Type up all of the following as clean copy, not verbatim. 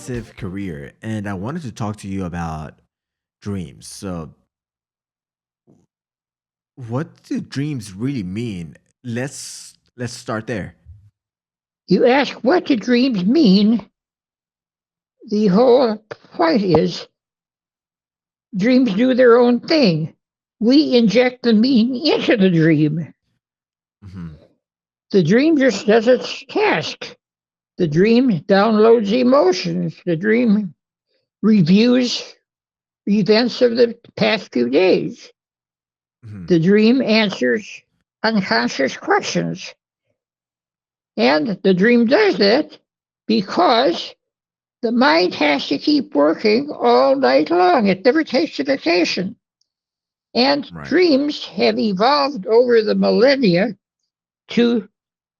impressive career, and I wanted to talk to you about dreams. So, what do dreams really mean? Let's start there. You ask what do dreams mean? The whole point is dreams do their own thing. We inject the meaning into the dream. Hmm. The dream just does its task. The dream downloads emotions. The dream reviews events of the past few days. Hmm. The dream answers unconscious questions. And the dream does that because the mind has to keep working all night long. It never takes a vacation. And Right. dreams have evolved over the millennia to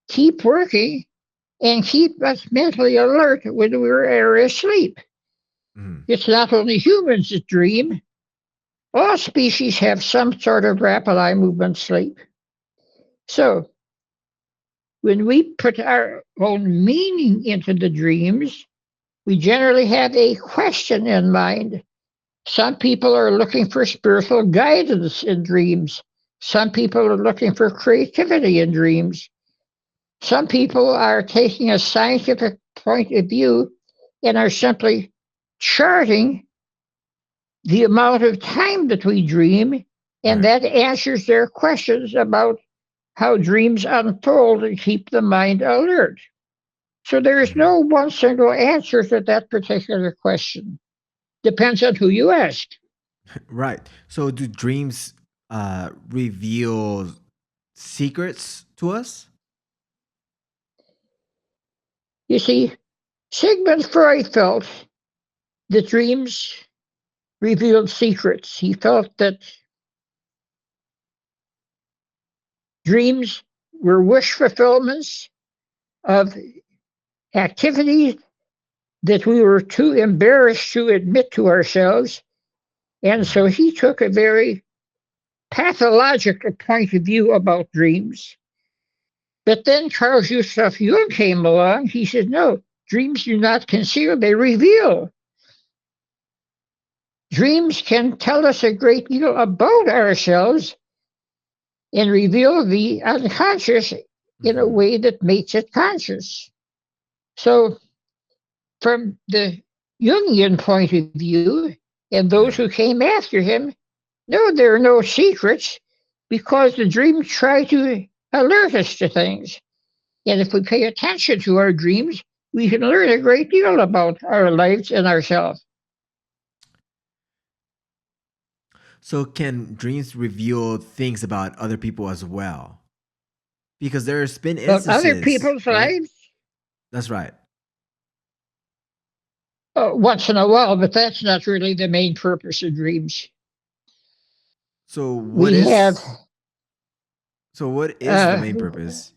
keep working and keep us mentally alert when we're asleep. Hmm. It's not only humans that dream, all species have some sort of rapid eye movement sleep. So when we put our own meaning into the dreams, we generally have a question in mind. Some people are looking for spiritual guidance in dreams. Some people are looking for creativity in dreams. Some people are taking a scientific point of view and are simply charting the amount of time that we dream, and Right. that answers their questions about how dreams unfold and keep the mind alert. So there is Hmm. no one single answer to that particular question. Depends on who you ask. Right. So, do dreams reveal secrets to us? You see, Sigmund Freud felt that dreams revealed secrets. He felt that dreams were wish fulfillments of activities that we were too embarrassed to admit to ourselves. And so Hmm. he took a very pathological point of view about dreams. But then Carl Gustav Jung came along. He said, no, dreams do not conceal, they reveal. Dreams can tell us a great deal about ourselves and reveal the unconscious in a Hmm. way that makes it conscious. So, from the Jungian point of view, and those who Yeah. came after him, no, there are no secrets because the dreams try to alert us to things. And if we pay attention to our dreams, we can learn a great deal about our lives and ourselves. So, can dreams reveal things about other people as well? Because there's been About other instances, people's right? lives, That's right. once in a while, but that's not really the main purpose of dreams. So, We have, what is the uh, main purpose?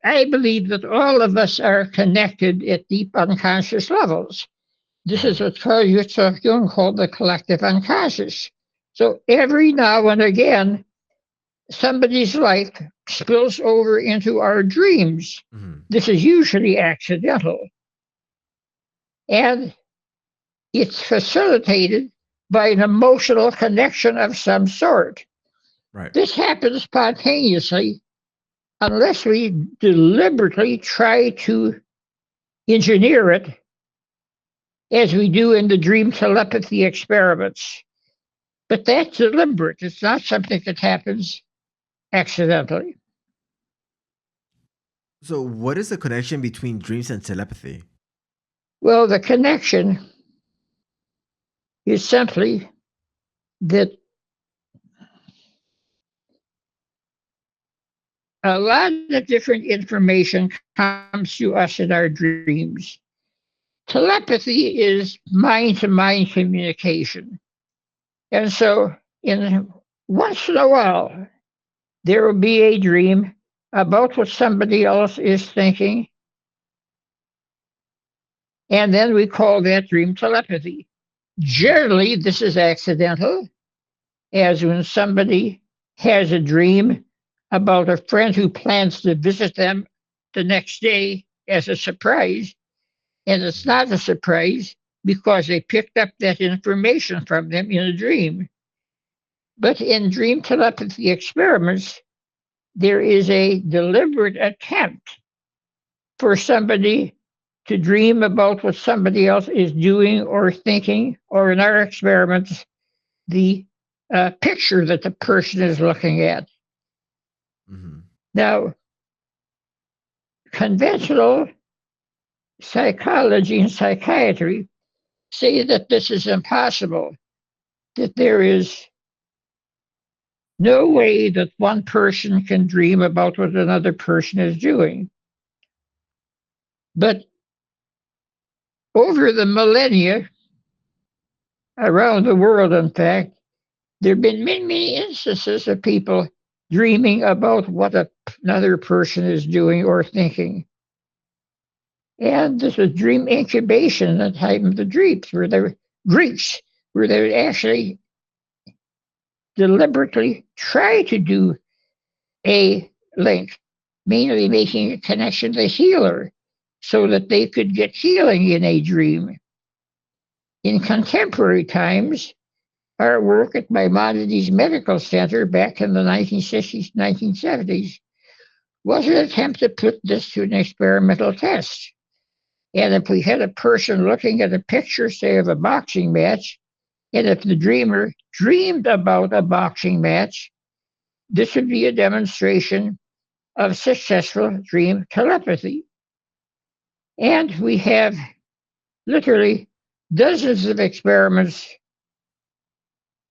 I believe that all of us are connected at deep unconscious levels. This is Hmm. what Carl Gustav Jung called the collective unconscious. So every now and again, somebody's life spills over into our dreams. Hmm. This is usually accidental, and it's facilitated by an emotional connection of some sort. Right. This happens spontaneously unless we deliberately try to engineer it, as we do in the dream telepathy experiments. But that's deliberate. It's not something that happens accidentally. So, what is the connection between dreams and telepathy? Well, the connection is simply that a lot of different information comes to us in our dreams. Telepathy is mind to mind communication. And so, once in a while, there will be a dream about what somebody else is thinking, and then we call that dream telepathy. Hmm. Generally, this is accidental, as when somebody has a dream about a friend who plans to visit them the next day as a surprise, And it's Mhm. not a surprise because they picked up that information from them in a dream. But in dream telepathy experiments, there is a deliberate attempt for somebody to dream about what somebody else is doing or thinking, or in our experiments, the picture that the person is looking at. Mhm. Now, conventional psychology and psychiatry say that this is impossible, that there is no way that one person can dream about what another person is doing. But over the millennia, around the world, in fact, there have been many, many instances of people dreaming about what another person is doing or thinking. And this is dream incubation, the time of the Greeks, where they would actually deliberately try to do a link, mainly making a connection to the healer so that they could get healing in a dream. In contemporary times, our work at Maimonides Medical Center back in the 1960s, 1970s was an attempt to put this to an experimental test. And if we had a person looking at a picture, say, of a boxing match, and if the dreamer dreamed about a boxing match, this would be a demonstration of successful dream telepathy. And we have literally dozens of experiments,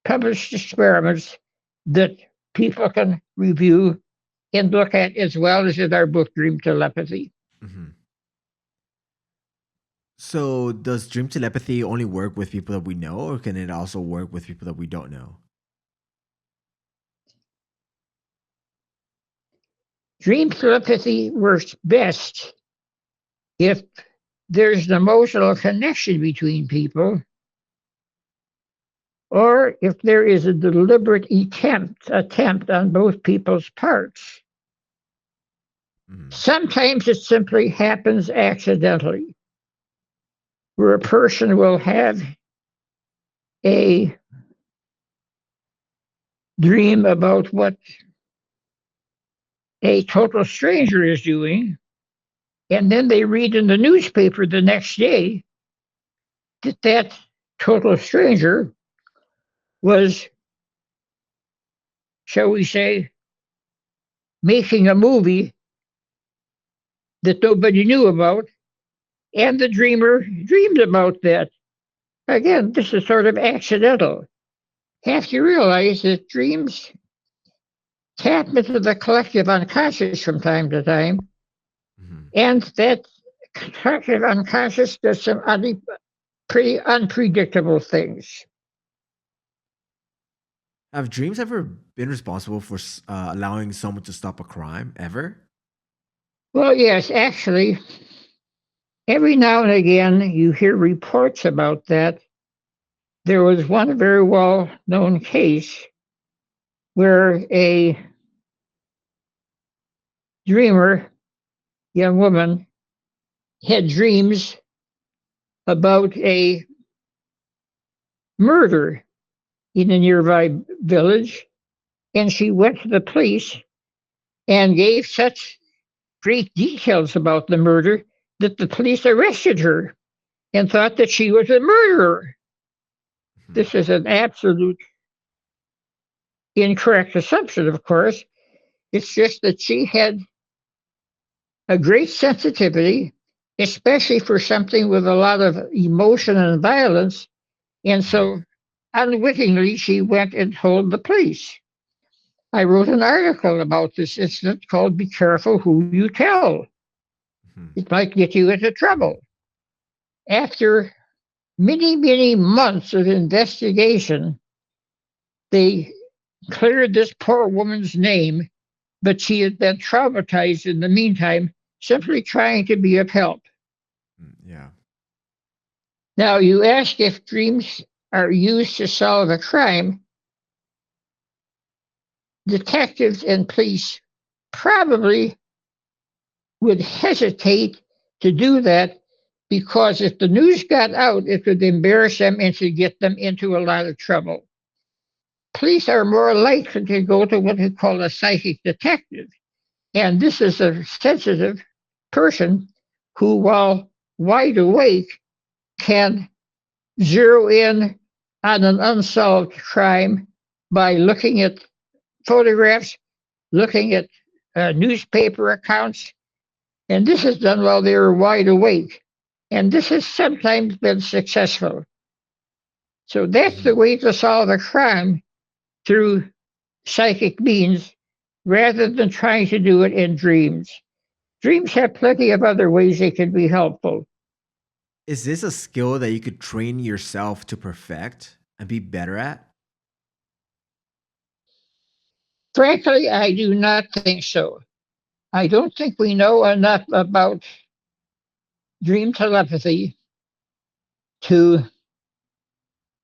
published experiments, that people can review and look at, as well as in our book, Dream Telepathy. Mhm. So, does dream telepathy only work with people that we know, or can it also work with people that we don't know? Dream telepathy works best if there's an emotional connection between people, or if there is a deliberate attempt on both people's parts. Mhm. Sometimes it simply happens accidentally, where a person will have a dream about what a total stranger is doing, and then they read in the newspaper the next day that that total stranger was, shall we say, making a movie that nobody knew about, and the dreamer dreamed about that. Again, this is sort of accidental. Have to realize that dreams tap into the collective unconscious from time to time, Mhm. and that collective unconscious does some pretty unpredictable things. Have dreams ever been responsible for allowing someone to stop a crime ever? Well, yes, actually, every now and again you hear reports about that. There was one very well known case where a dreamer, young woman, had dreams about a murder in a nearby village, and she went to the police and gave such great details about the murder that the police arrested her and thought that she was a murderer. Mhm. This is an absolute incorrect assumption, of course. It's just that she had a great sensitivity, especially for something with a lot of emotion and violence. And Mhm. so unwittingly, she went and told the police. I wrote an article about this incident called Be Careful Who You Tell. Mhm. It might get you into trouble. After many, many months of investigation, they cleared this poor woman's name, but she had been traumatized in the meantime, simply trying to be of help. Yeah. Now, you ask if dreams are used to solve a crime. Detectives and police probably would hesitate to do that because if the news got out, it would embarrass them and to get them into a lot of trouble. Police are more likely to go to what we call a psychic detective, and this is a sensitive person who, while wide awake, can zero in on an unsolved crime by looking at photographs, looking at newspaper accounts, and this is done while they are wide awake. And this has sometimes been successful. So that's the Mhm. way to solve a crime, through psychic means, rather than trying to do it in dreams. Dreams have plenty of other ways they can be helpful. Is this a skill that you could train yourself to perfect and be better at? Frankly, I do not think so. I don't think we know enough about dream telepathy to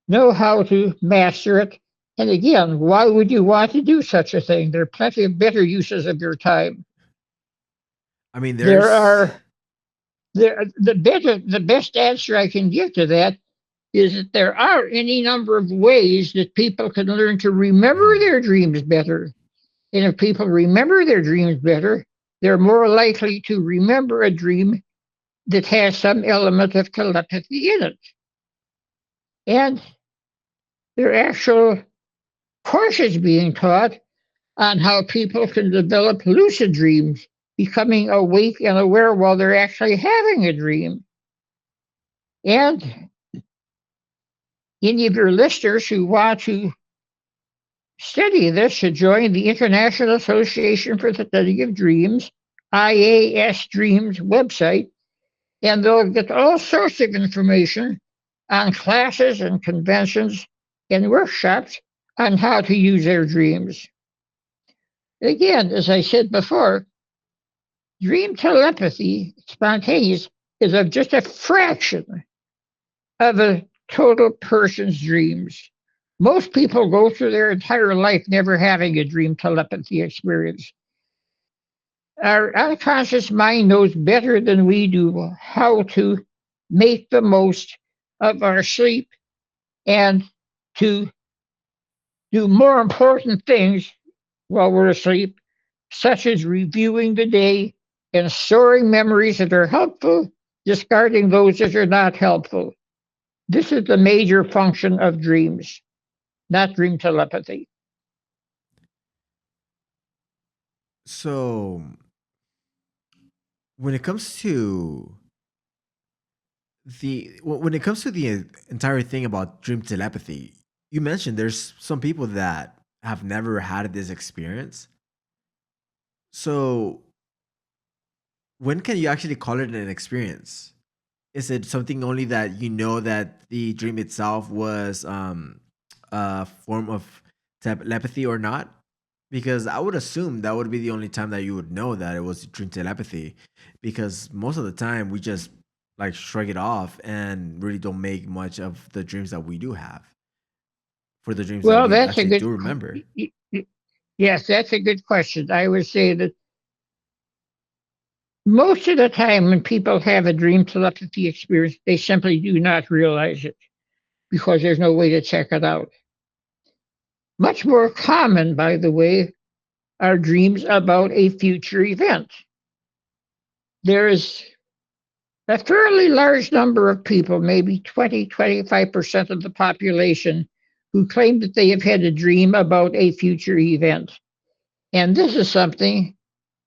know how to master it. And again, why would you want to do such a thing? There are plenty of better uses of your time. I mean, There there's. are the best answer I can give to that is that there are any number of ways that people can learn to remember Mhm. their dreams better. And if people remember their dreams better, they're more likely to remember a dream that has some element of telepathy in it. And there are actual courses being taught on how people can develop lucid dreams, becoming awake and aware while they're actually having a dream. And any of your listeners who want to study this should join the International Association for the Study of Dreams, IAS Dreams website, and they'll get all sorts of information on classes and conventions and workshops on how to use their dreams. Again, as I said before, dream telepathy, spontaneous, is of just a fraction of a total person's dreams. Most people go through their entire life never having a dream telepathy experience. Our unconscious mind knows better than we do how to make the most of our sleep and to do more important things while we're asleep, such as reviewing the day and storing memories that are helpful, discarding those that are not helpful. This is the major function of dreams, not dream telepathy. So, when it comes to when it comes to the entire thing about dream telepathy, you mentioned there's some people that have never had this experience. So, when can you actually call it an experience? Is it something only that you know that the dream itself was a form of telepathy or not? Because I would assume that would be the only time that you would know that it was dream telepathy, because most of the time we just like shrug it off and really don't make much of the dreams that we do have, for the dreams that Well, we that's a actually good. do remember. Yes, that's a good question. I would say that most of the time when people have a dream telepathy experience, they simply do not realize it because there's no way to check it out. Much more common, by the way, are dreams about a future event. There is a fairly large number of people, maybe 25% of the population, who claim that they have had a dream about a future event. And this is something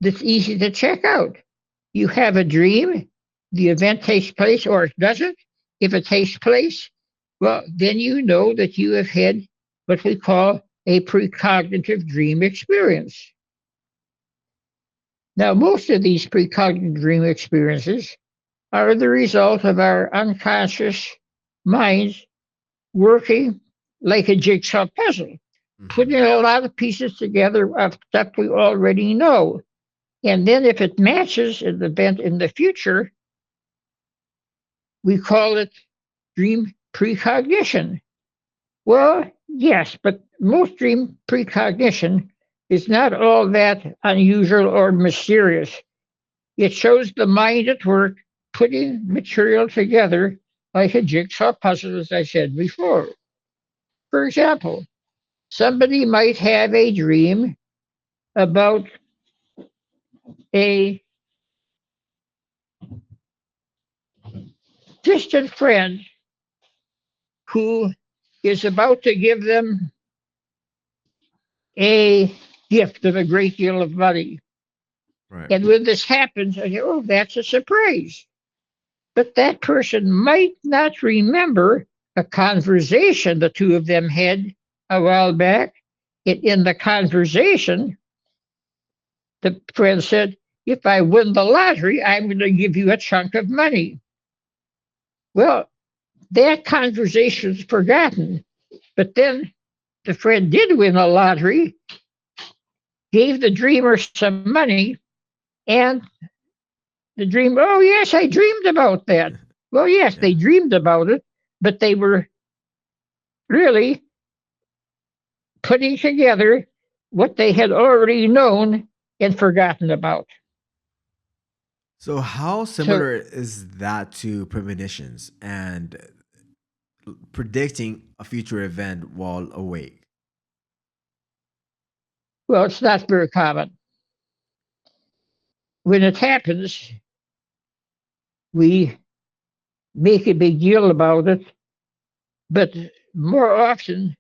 that's easy to check out. You have a dream, the event takes place or it doesn't. If it takes place, well, then you know that you have had what we call a precognitive dream experience. Now, most of these precognitive dream experiences are the result of our unconscious minds working like a jigsaw puzzle, putting Hmm. a lot of pieces together of stuff we already know. And then if it matches an event in the future, we call it dream precognition. Well, yes, but most dream precognition is not all that unusual or mysterious. It shows the mind at work putting material together like a jigsaw puzzle, as I said before. For example, somebody might have a dream about a distant friend who is about to give them a gift of a great deal of money. Right. And when this happens, I say, oh, that's a surprise. But that person might not remember a conversation the two of them had a while back. In the conversation, the friend said, if I win the lottery, I'm going to give you a chunk of money. Well, that conversation's forgotten. But then the friend did win a lottery, gave the dreamer some money, and the dreamer, oh, yes, I dreamed about that. Well, yes, Yeah. they dreamed about it, but they were really putting together what they had already known and forgotten about. So how So, similar is that to premonitions and predicting a future event while awake? well, it's not very common. When it happens, we make a big deal about it, but more often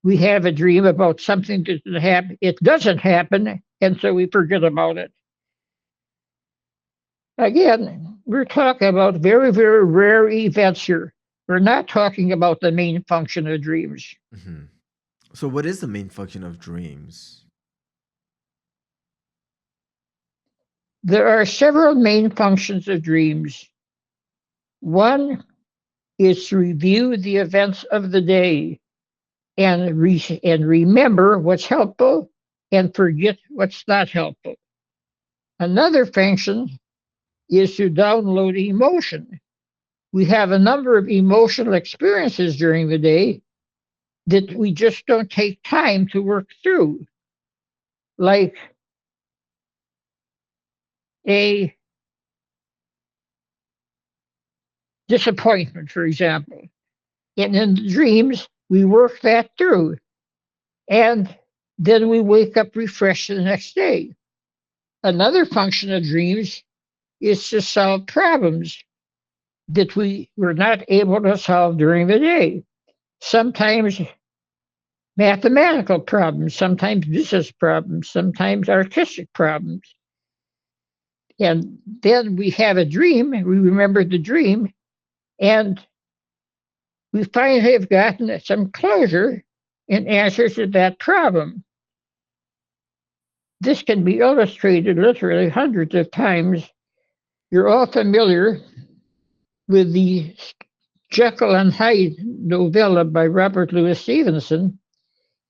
we have a dream about something that happen. It doesn't happen, and so we forget about it. Again, we're talking about very, very rare events here. We're not talking about the main function of dreams. Hmm. So what is the main function of dreams? There are several main functions of dreams. One is to review the events of the day and remember what's helpful and forget what's not helpful. Another function is to download emotion. We have a number of emotional experiences during the day that we just don't take time to work through, like a disappointment, for example. And in the dreams, we work that through, and then we wake up refreshed the next day. Another function of dreams is to solve problems that we were not able to solve during the day. Sometimes mathematical problems, sometimes business problems, sometimes artistic problems. And then we have a dream, we remember the dream, and we finally have gotten some closure in answer to that problem. This can be illustrated literally hundreds of times. You're all familiar with the Jekyll and Hyde novella by Robert Louis Stevenson.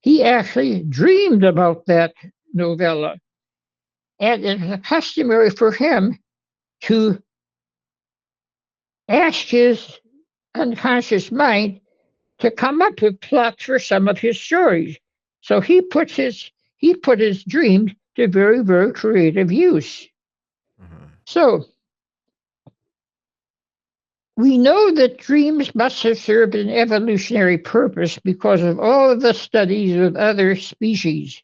He actually dreamed about that novella. And it was customary for him to ask his unconscious mind to come up with plots for some of his stories. So he put his dreams to very, very creative use. Uh-huh. So we know that dreams must have served an evolutionary purpose because of all of the studies with other species.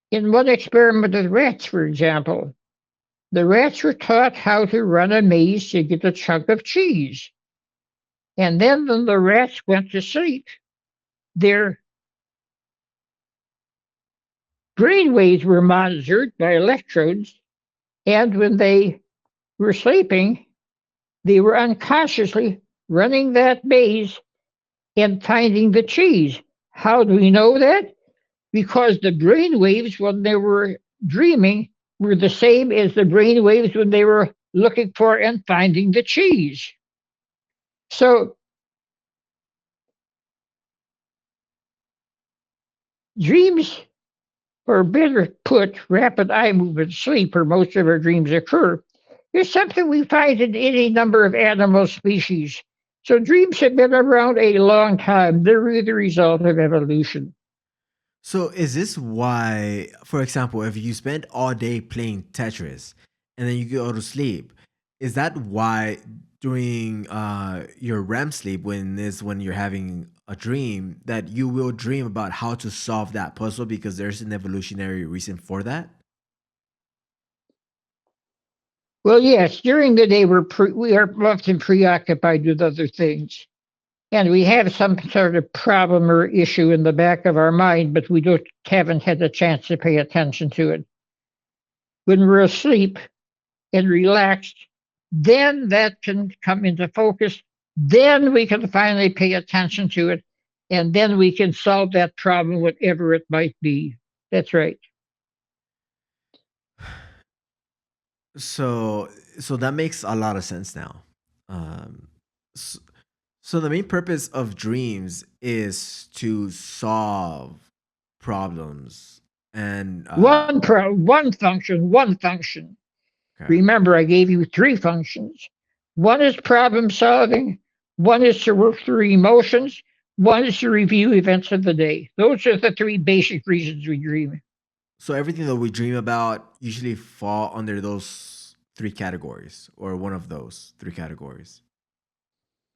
In one experiment with rats, for example, the rats were taught how to run a maze to get a chunk of cheese. And then when the rats went to sleep, their brain waves were monitored by electrodes. And when they were sleeping, they were unconsciously running that maze and finding the cheese. How do we know that? Because the brain waves when they were dreaming were the same as the brain waves when they were looking for and finding the cheese. So dreams, or better put, rapid eye movement sleep, where most of our dreams occur, is something we find in any number of animal species. So dreams have been around a long time. They're really the result of evolution. So is this why, for example, if you spend all day playing Tetris and then you go to sleep, is that why during your REM sleep, when you're having a dream, that you will dream about how to solve that puzzle because there's an evolutionary reason for that? Well, yes, during the day we are often preoccupied with other things. And we have some sort of problem or issue in the back of our mind, but we haven't had a chance to pay attention to it. When we're asleep and relaxed, then that can come into focus. Then we can finally pay attention to it, and then we can solve that problem, whatever it might be. That's right. So so that makes a lot of sense now. Um, s- so the main purpose of dreams is to solve problems and One function, one function. okay. Remember, I gave you three functions. One is problem solving, one is to work through emotions, one is to review events of the day. Those are the three basic reasons we dream. So everything that we dream about usually fall under those three categories or one of those three categories.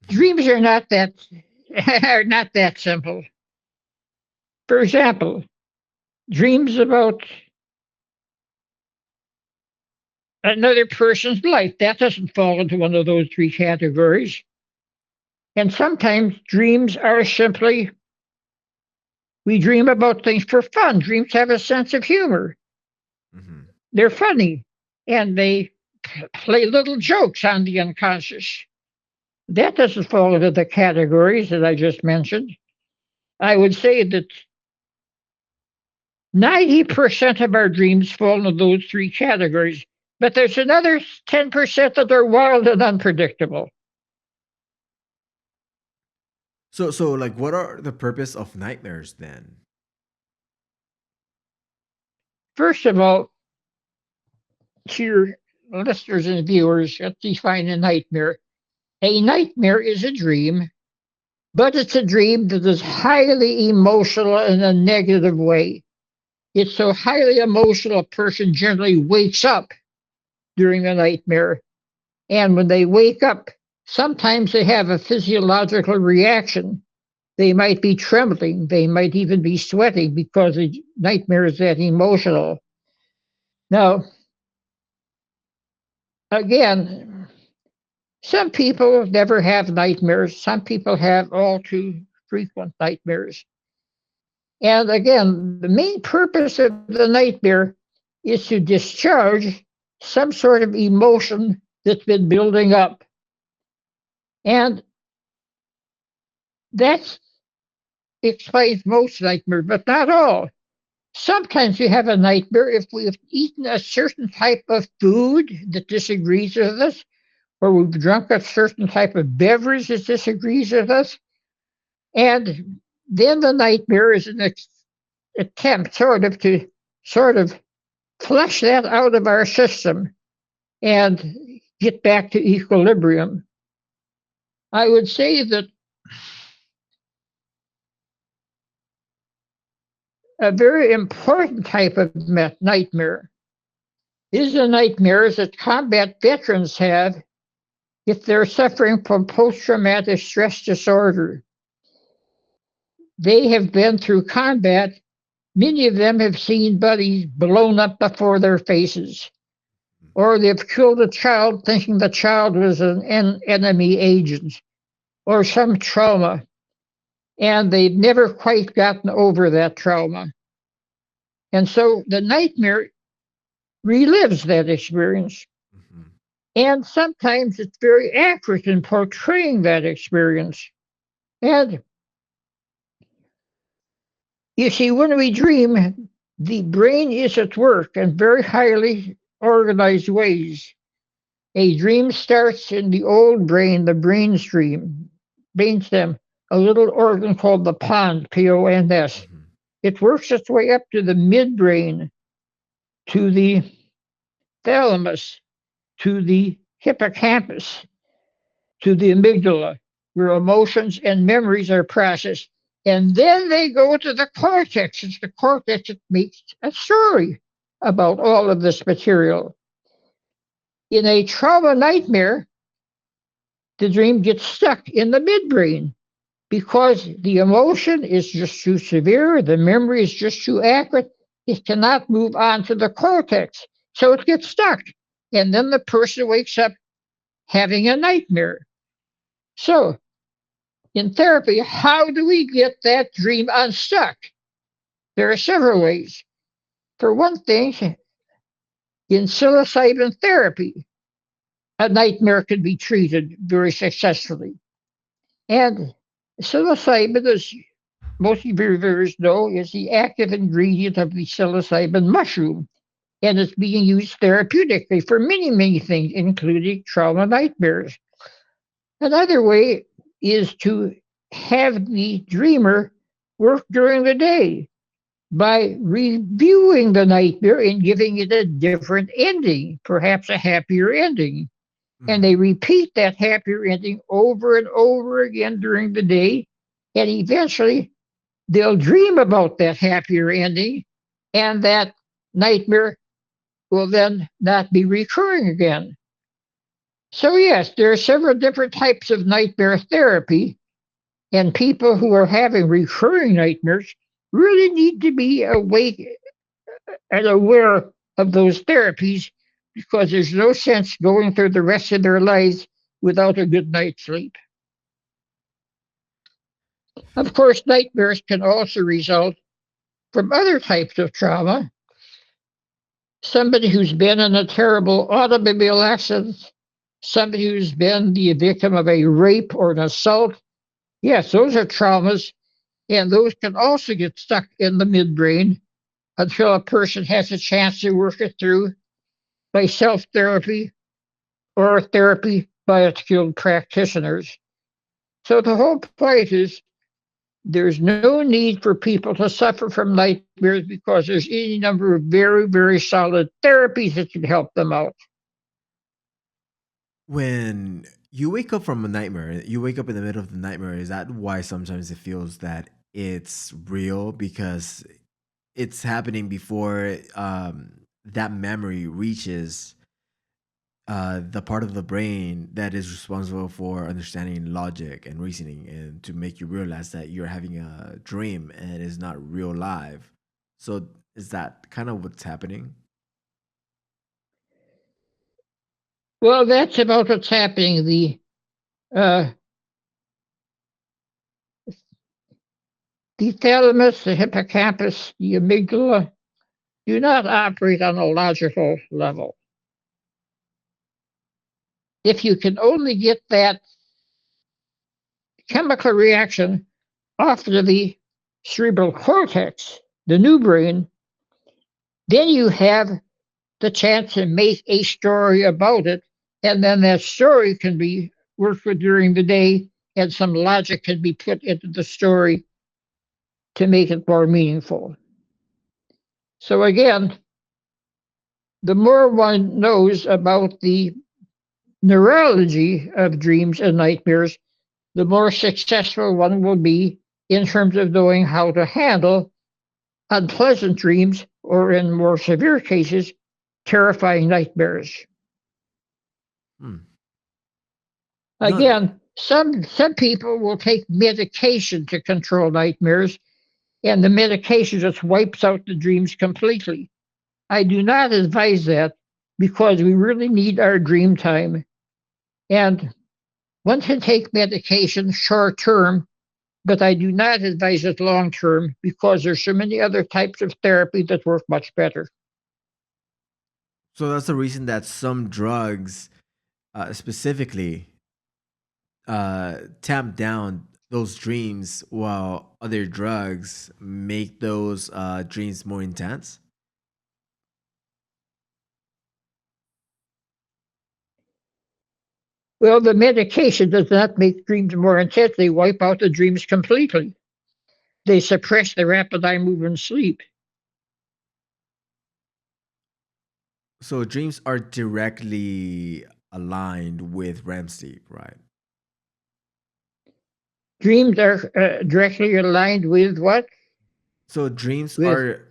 Dreams are not that are not that simple. For example, dreams about another person's life, that doesn't fall into one of those three categories. And sometimes dreams are simply we dream about things for fun. Dreams have a sense of humor. Hmm. They're funny and they play little jokes on the unconscious. That doesn't fall into the categories that I just mentioned. I would say that 90% of our dreams fall into those three categories, but there's another 10% that are wild and unpredictable. So like what are the purpose of nightmares then? First of all, to your listeners and viewers, let's define a nightmare. A nightmare is a dream, but it's a dream that is highly emotional in a negative way. It's so highly emotional, a person generally wakes up during the nightmare. And when they wake up, sometimes they have a physiological reaction. They might be trembling, they might even be sweating because the nightmare is that emotional. Now, again, some people never have nightmares, some people have all too frequent nightmares. And again, the main purpose of the nightmare is to discharge some sort of emotion that's been building up. And that explains most nightmares, but not all. Sometimes you have a nightmare if we've eaten a certain type of food that disagrees with us, or we've drunk a certain type of beverage that disagrees with us. And then the nightmare is an attempt sort of flush that out of our system and get back to equilibrium. I would say that a very important type of nightmare is the nightmares that combat veterans have if they're suffering from post traumatic stress disorder. They have been through combat. Many of them have seen buddies blown up before their faces, or they've killed a child thinking the child was an enemy agent, or some trauma, and they've never quite gotten over that trauma. And so the nightmare relives that experience. Hmm. And sometimes it's very accurate in portraying that experience. And you see, when we dream, the brain is at work in very highly organized ways. A dream starts in the old brain, the brainstem, a little organ called the pons, P-O-N-S. Hmm. It works its way up to the midbrain, to the thalamus, to the hippocampus, to the amygdala, where emotions and memories are processed. And then they go to the cortex. It's the cortex that makes a story about all of this material. In a trauma nightmare, the dream gets stuck in the midbrain because the emotion is just too severe, the memory is just too accurate. It cannot move on to the cortex. So it gets stuck. And then the person wakes up having a nightmare. So, in therapy, how do we get that dream unstuck? There are several ways. For one thing, in psilocybin therapy, a nightmare can be treated very successfully. And psilocybin, as most of your viewers know, is the active ingredient of the psilocybin mushroom, and it's being used therapeutically for many, many things, including trauma nightmares. Another way is to have the dreamer work during the day by reviewing the nightmare and giving it a different ending, perhaps a happier ending. And they Mhm. repeat that happier ending over and over again during the day. And eventually, they'll dream about that happier ending, and that nightmare will then not be recurring again. So, yes, there are several different types of nightmare therapy, and people who are having recurring nightmares really need to be awake and aware of those therapies because there's no sense going through the rest of their lives without a good night's sleep. Of course, nightmares can also result from other types of trauma. Somebody who's been in a terrible automobile accident, somebody who's been the victim of a rape or an assault. Yes, those are traumas, and those can also get stuck in the midbrain until a person has a chance to work it through by self therapy or therapy by skilled practitioners. So the whole point is there's no need for people to suffer from nightmares because there's any number of very, very solid therapies that can help them out. When you wake up from a nightmare, you wake up in the middle of the nightmare, is that why sometimes it feels that it's real because it's happening before that memory reaches the part of the brain that is responsible for understanding logic and reasoning and to make you realize that you're having a dream and it's not real life. So is that kind of what's happening? Well, that's about what's happening. Uh, the thalamus, the hippocampus, the amygdala do not operate on a logical level. If you can only get that chemical reaction off to the cerebral cortex, the new brain, then you have the chance to make a story about it, and then that story can be worked with during the day, and some logic can be put into the story to make it more meaningful. So again, the more one knows about the neurology of dreams and nightmares, the more successful one will be in terms of knowing how to handle unpleasant dreams or, in more severe cases, terrifying nightmares. Hmm. No, Again, some people will take medication to control nightmares, and the medication just wipes out the dreams completely. I do not advise that because we really need our dream time. And one can take medication short term, but I do not advise it long term because there's so many other types of therapy that work much better. so that's the reason that some drugs specifically tamp down those dreams while other drugs make those dreams more intense. Well, the medication does not make dreams more intense. They wipe out the dreams completely. They suppress the rapid eye movement sleep. So dreams are directly aligned with REM sleep, right? Dreams are directly aligned with what? So dreams With are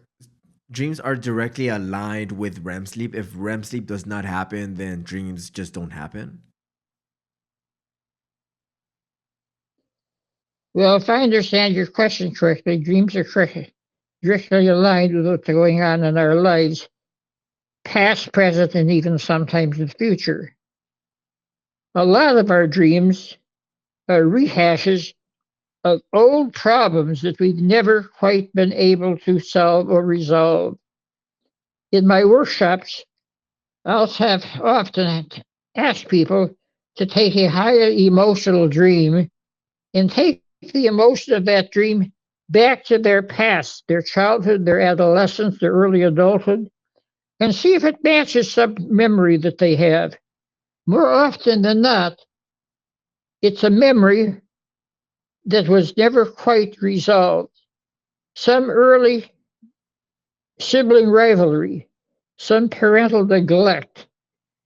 Dreams are directly aligned with REM sleep. If REM sleep does not happen, then dreams just don't happen. Well, if I understand your question correctly, dreams are directly aligned with what's going on in our lives, past, present, and even sometimes the future. A lot of our dreams are rehashes of old problems that we've never quite been able to solve or resolve. In my workshops, I'll have often ask people to take a highly emotional dream and take the emotion of that dream back to their past, their childhood, their adolescence, their early adulthood, and see if it matches some memory that they have. More often than not, it's a memory that was never quite resolved. Some early sibling rivalry, some parental neglect,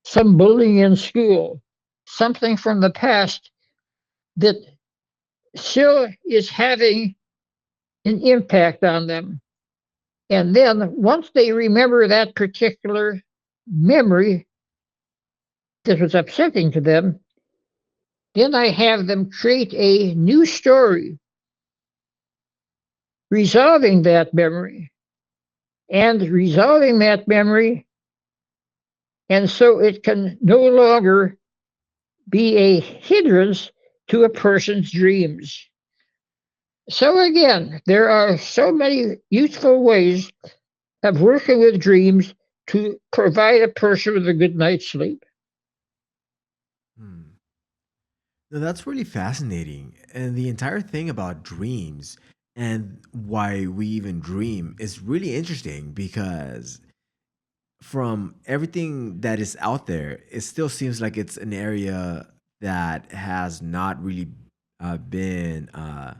some bullying in school, something from the past that still is having an impact on them. And then once they remember that particular memory that was upsetting to them, then I have them create a new story resolving that memory and resolving that memory. And so it can no longer be a hindrance to a person's dreams. So again, there are so many useful ways of working with dreams to provide a person with a good night's sleep. Hmm. No, that's really fascinating. And the entire thing about dreams and why we even dream is really interesting because from everything that is out there, it still seems like it's an area that has not really been uh,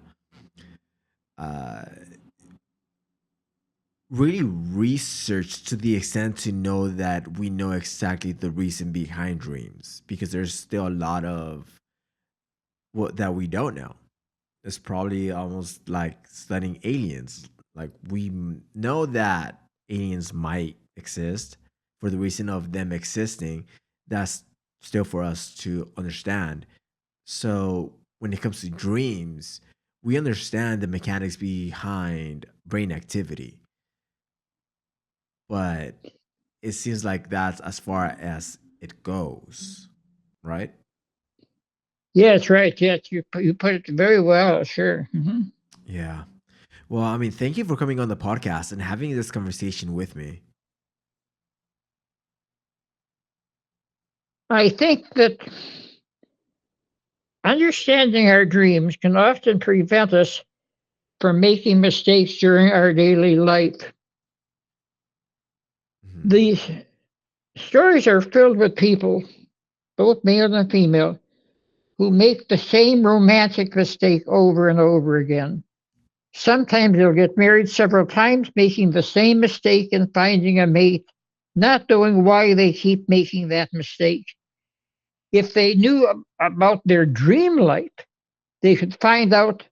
really researched to the extent to know that we know exactly the reason behind dreams because there's still a lot of what that we don't know. It's probably almost like studying aliens. Like know that aliens might exist for the reason of them existing. That's still for us to understand. So when it comes to dreams, we understand the mechanics behind brain activity, but it seems like that's as far as it goes, right? Yes, right. Yes, you put it very well. Sure. Yeah. Well, I mean, thank you for coming on the podcast and having this conversation with me. I think that understanding our dreams can often prevent us from making mistakes during our daily life. Mhm. These stories are filled with people, both male and female, who make the same romantic mistake over and over again. Sometimes they'll get married several times, making the same mistake and finding a mate, not knowing why they keep making that mistake. If they knew about their dream life, they could find out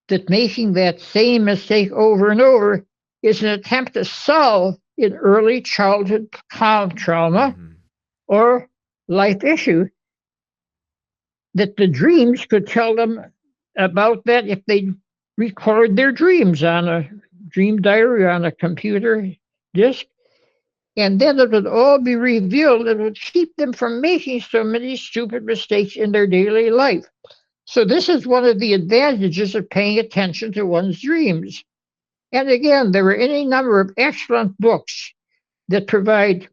that making that same mistake over and over is an attempt to solve an early childhood trauma Mhm. or life issue that the dreams could tell them about that if they record their dreams on a dream diary on a computer disk. And then it would all be revealed. It would keep them from making so many stupid mistakes in their daily life. So, this is one of the advantages of paying attention to one's dreams. And again, there are any number of excellent books that provide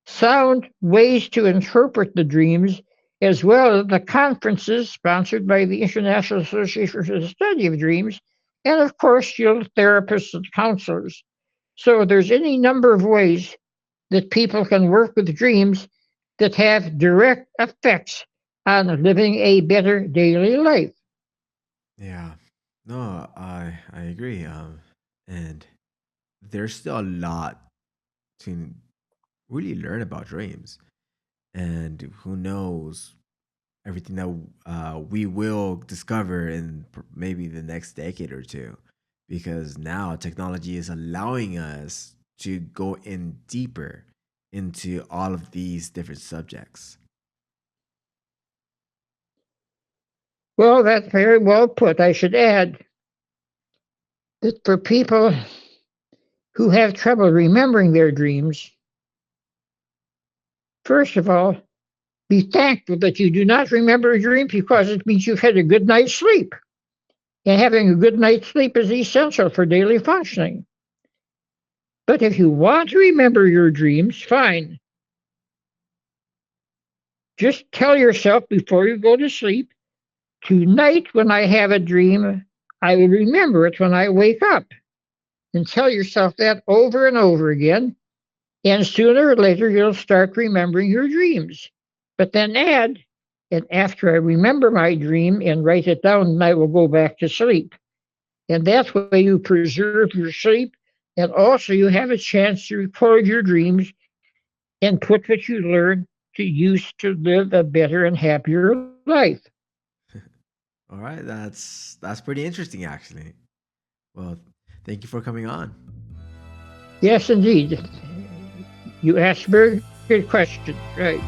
sound ways to interpret the dreams, as well as the conferences sponsored by the International Association for the Study of Dreams, and of course, your therapists and counselors. So there's any number of ways that people can work with dreams that have direct effects on living a better daily life. Yeah. No, I agree. And there's still a lot to really learn about dreams, and who knows everything that we will discover in maybe the next decade or two, because now technology is allowing us to go in deeper into all of these different subjects? Well, that's very well put. I should add that for people who have trouble remembering their dreams, first of all, be thankful that you do not remember a dream because it means you've had a good night's sleep. And having a good night's sleep is essential for daily functioning. But if you want to remember your dreams, fine. Just tell yourself before you go to sleep, tonight when I have a dream, I will remember it when I wake up. And tell yourself that over and over again. And sooner or later, you'll start remembering your dreams. But then add, and after I remember my dream and write it down, and I will go back to sleep. And that way you preserve your sleep, and also you have a chance to record your dreams and put what you learn to use to live a better and happier life. All right, that's pretty interesting, actually. Well, thank you for coming on. Yes, indeed. You asked very good questions, right?